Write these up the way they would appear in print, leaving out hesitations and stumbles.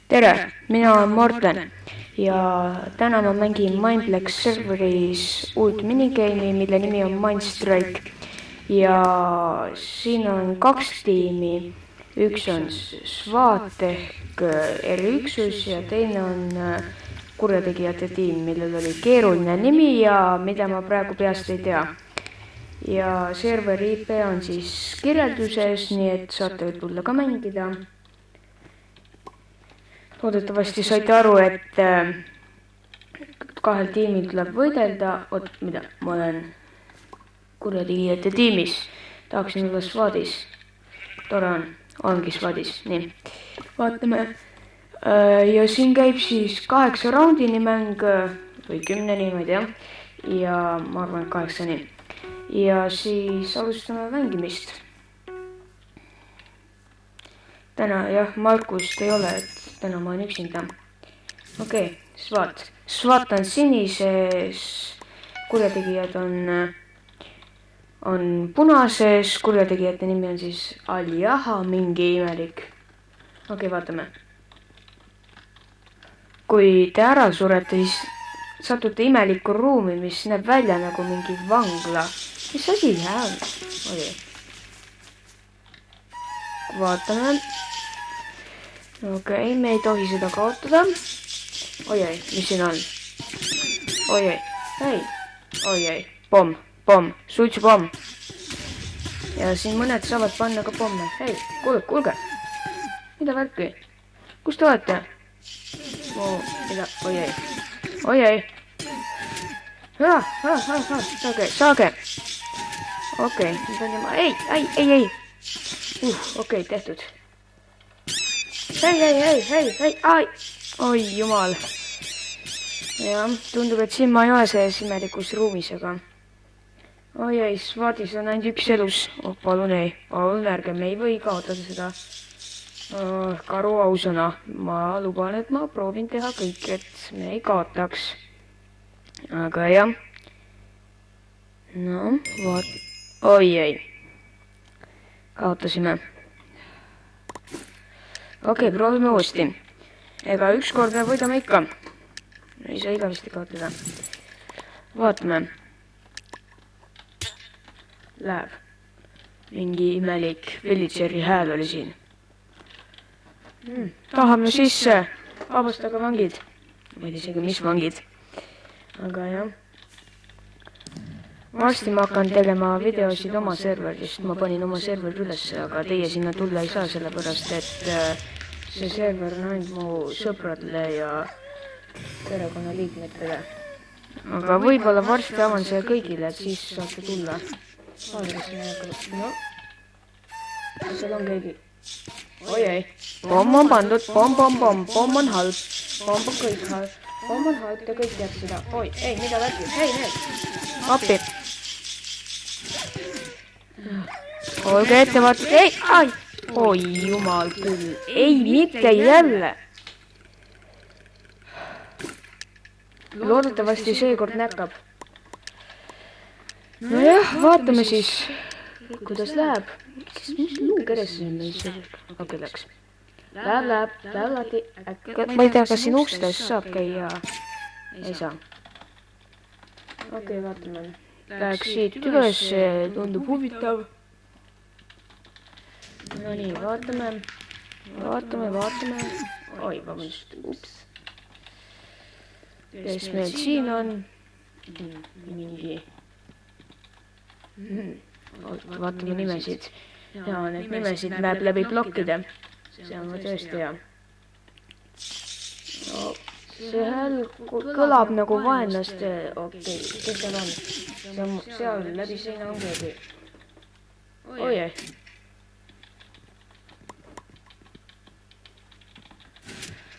tere, mina olen Morten ja täna ma mängin Mindplex serveris uut minigeimi, mille nimi on Mindstrike. Ja siin on kaks tiimi, üks on SWAT ehk eriüksus ja teine on kurjategijate tiim, millel oli keeruline nimi ja mida ma praegu peast ei tea. Ja serveri IP on siis kirjelduses, nii et saate tulla ka mängida. Loodetavasti saite aru, et kahel tiimil tuleb võidelda. Mida? Ma olen kurjategijate tiimis. Tahaksin olla SWATis. Tore ongi SWATis. Nii, vaatame. Ja siin käib siis 8 raundini mäng või 10-ni, ma ei tea. Ja ma arvan, 8-ni. Ja siis alustame mängimist. Täna jah, Markust ei ole, et täna ma olen üksinda. Okei, SWAT. SWAT on sinises, kurjategijad on punases, kurjategijate nimi on siis Aljaha, mingi imelik. Okei, vaatame. Kui te ära surete, siis satute imelikku ruumi, mis näeb välja nagu mingi vangla. Mis asi hääl? Oi. Vaatame. Okei, me ei tohi seda kaotada. Oi, mis siin on? Oi, hei. Oi, pomm, suitsupomm. Ja siin mõned saavad panna ka pomme. Hei, kuulge. Mida värki? Kus te olete? Mida? Oi. Saage. Okei, nüüd on tema. Ei. Okei, tehtud. Hei, ai! Oi, jumal. Jah, tundub, et siin ma ei ole selles imelikus ruumis, aga... Oi, SWATis on ainult üks elus. Palun ärge, me ei või kaotada seda karu ausõna. Ma luban, et ma proovin teha kõik, et me ei kaotaks. Aga jah. No, vaat... Oi. Kaotasime. Okei, proovime uuesti. Ega ükskord me võidame ikka. Ei saa igavesti kaotada. Vaatame. Läheb. Mingi imelik villageri hääl oli siin. Tahame sisse. Vabastage vangid. Ma ei tea isegi, mis vangid. Aga jah. Varsti ma hakkan tegema videosid oma serverist. Ma panin oma serveri üles, aga teie sinna tulla ei saa, sellepärast et see server on ainult mu sõpradele ja perekonnaliikmetele. Aga võib-olla varsti avan see kõigile, et siis saate tulla. No. Seal on keegi. Oi. Pomm on pandud. Pomm on halb. Pomm on kõik halb. Pomm on halb ja kõik teab seda. Oi, ei, mida värki? Hei, need. Appi. Olge ettevaatud. Ei, ai. Oi, jumal küll. Ei, mitte jälle. Loodetavasti seekord näkab. Nojah, vaatame siis, kuidas läheb. Mis luukeres see meil see? Okei, läks. Läheb lahti. Ma ei tea, kas siin ustes saab käia. Ei saa. Okei, vaatame. Läheks siit üles, tundub huvitav. No nii, vaatame. Oi, vabandust, ups. Kes meil siin on? Mingi. Vaatame nimesid. Ja need nimesid näeb läbi blokkide. See on tõesti hea. See hääl kõlab nagu vaenlaste. Okei, kes seal on? Seal läbi seina on keegi. Oi.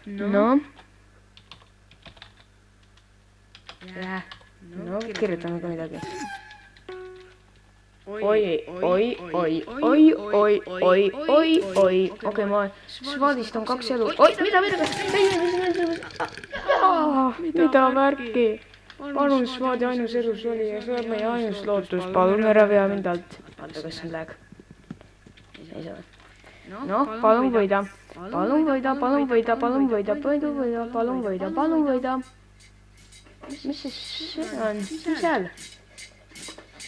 No, kirjutame ka midagi. Oi. Okei, ma SWATist on 2 elu. Oi, mida? Mida värki? Palun, SWATi ainus elus oli ja see on meie ainus lootus. Palun ära vea mind alt. Vaata, kas on lag. Ei saa. Noh, palun võida. palun võida, palun võida, palun võida, palun võida, palun võida. Mis see on? Mis on seal?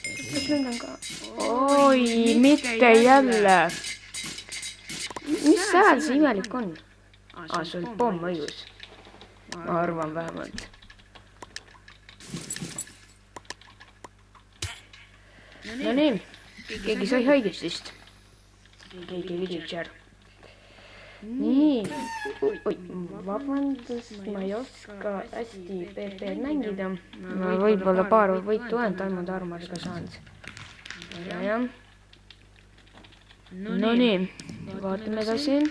Kas nüüd on ka? Oi, mitte jälle. Mis seal see imelik on? Sul pomm õigus. Ma arvan vähemalt. No nii, keegi sai haiget vist. Keegi villager. Nii, vabandust, ma ei oska hästi PP'd mängida. Ma võib-olla paar võitu olen Taimo Tarmariga saanud. Jah. No nii, vaatame edasi.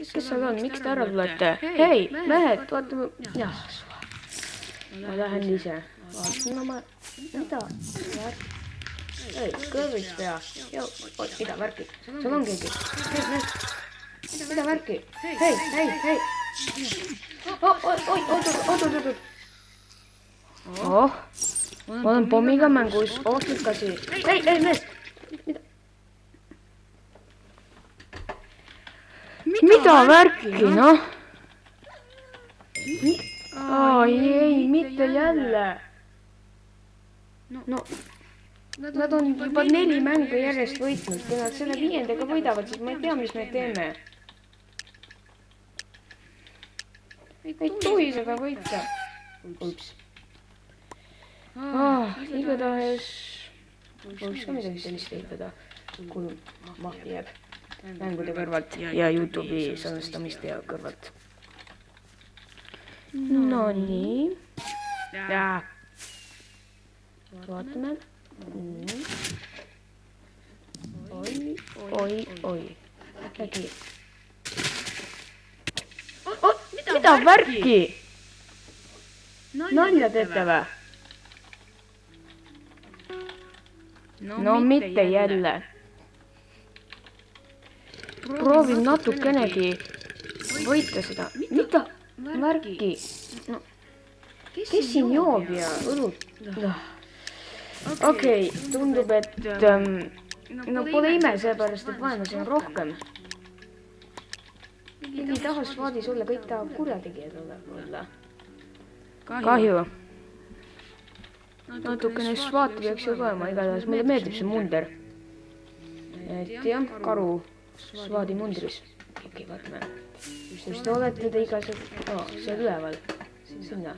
Kes seal on, miks te ära tulete? Hei, mehed, vaatame. Jah, ma lähen ise. Vaatan oma, mida? Ei, kõrvis pea. Mida värki? Sul on keegi. Mida värki? Hei. Oot. Ma olen pommiga mängus. Ohtlik asi. Ei, mees. Mida värki, noh? Ei, mitte jälle. No, nad on juba 4 mängu järjest võitnud. Kui nad selle 5. võidavad, siis ma ei tea, mis me teeme. Ei tohi seda võita. Ups. Igatahes võiks ka midagi sellist ehitada, kui mahti jääb mängude kõrvalt ja YouTube'i salvestamiste kõrvalt. No nii. Jaa. Vaatame. Oi. Äkki. Mida värki? Nalja teete vä? No mitte jälle. Proovin natukenegi võita seda. Mida värki? Kes siin joob ja õlut? Okei, tundub, et pole ime seepärast, et vaenlasi on rohkem. Keegi ei taha SWATis olla, kõik tahab kurjategijad olla. Kahju. Natukene SWATi peaks ju olema, igatahes mulle meeldib see munder. Et jah, karu SWATi mundris. Okei, vaatame. Just te olete te igasugune... see on üleval. Sinna.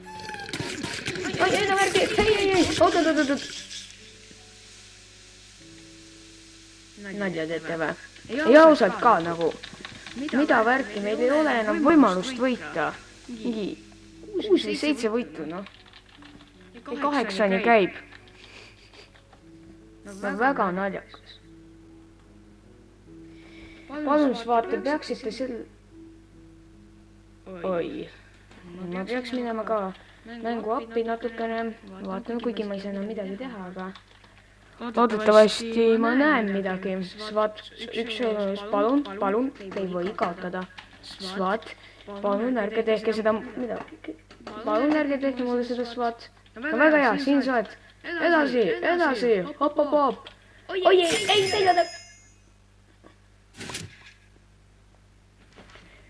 Oi, värki! Ei! Oot! Nalja teete vä? Ei ausalt ka nagu. Mida värki? Meil ei ole enam võimalust võita. Mingi 6 või 7 võitu, noh. 8 käib. Väga naljakas. Palun SWAT, peaksite sel... Oi. Ma peaks minema ka mängu appi natukene. Vaatame, kuigi ma ei saa enam midagi teha, aga... Loodetavasti ma näen midagi. SWAT, palun, te ei või kaotada. SWAT, palun ärge tehke seda, mida? Palun ärge tehke mulle seda SWAT. Väga hea, siin sa oled. Edasi, hop. Oi, ei, seljada.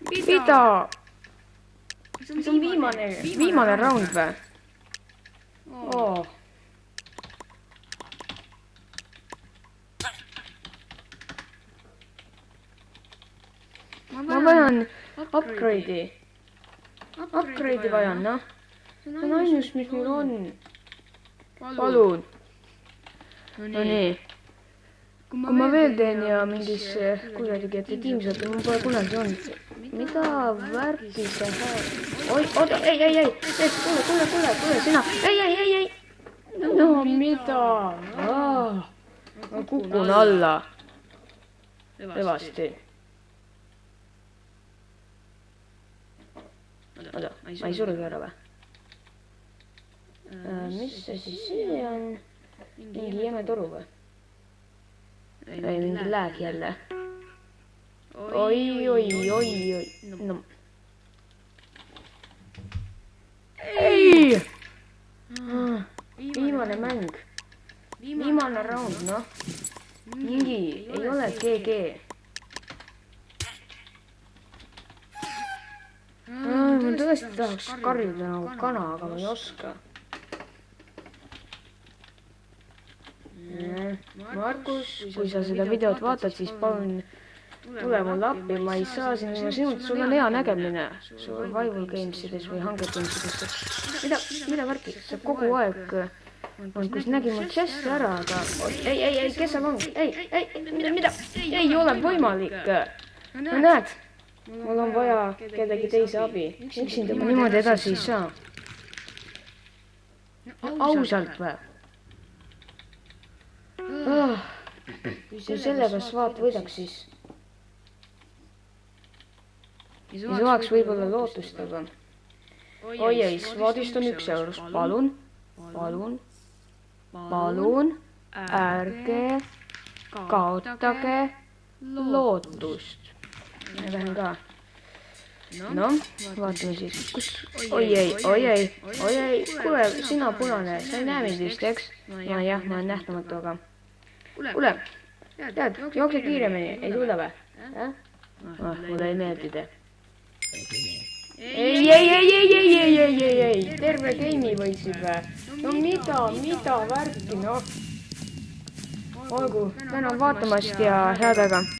Mida? See on viimane round või? Ma vajan upgrade'i. Upgrade'i vajan, noh. See on ainus, mis mul on. Palun. No nii. Kui ma veel teen ja mingis kurjategijate tiimis võtta, ma pole kunagi olnud. Mida värki sa saad? Oi, oota, ei. Tule, sina. Ei. No mida? Ma kukun alla. Levasti. Oota, ma ei surugi ära või? Mis see siis see on? Mingi jäme toru või? Ei, mingi lääg jälle. Oi. No. Ei! Viimane mäng. Viimane round, noh. Mingi, ei ole GG. tõesti tahaks karjuda nagu kana, aga ma ei oska. Markus, kui sa seda videot vaatad, siis palun tule mulle appi, ma ei saa sinult, sul on hea nägemine survival gamesides või hunger gamesides. Mida värki, sa kogu aeg kus nägi mul chest'i ära, aga ei, kes seal on? Mida? Ei ole võimalik. No näed, mul on vaja kellegi teise abi. Üksinda ma niimoodi edasi ei saa. Ausalt või? Kui sellega Svaat võidaks, siis oleks võib-olla lootust, aga oi, Svaadist on 1 eurus. Palun, ärge kaotage lootust. Ma lähen ka. No, vaatame siis, kus... Oi, kuule, sina punane, sa ei näe mind vist, eks? Ma olen nähtamatu, aga... Kuule, tead, jookse kiiremini, ei suuda või? Mulle ei meeldi te. Ei, terve game'i võitsid või? No mida värki, noh. Olgu, tänan vaatamast ja head aega.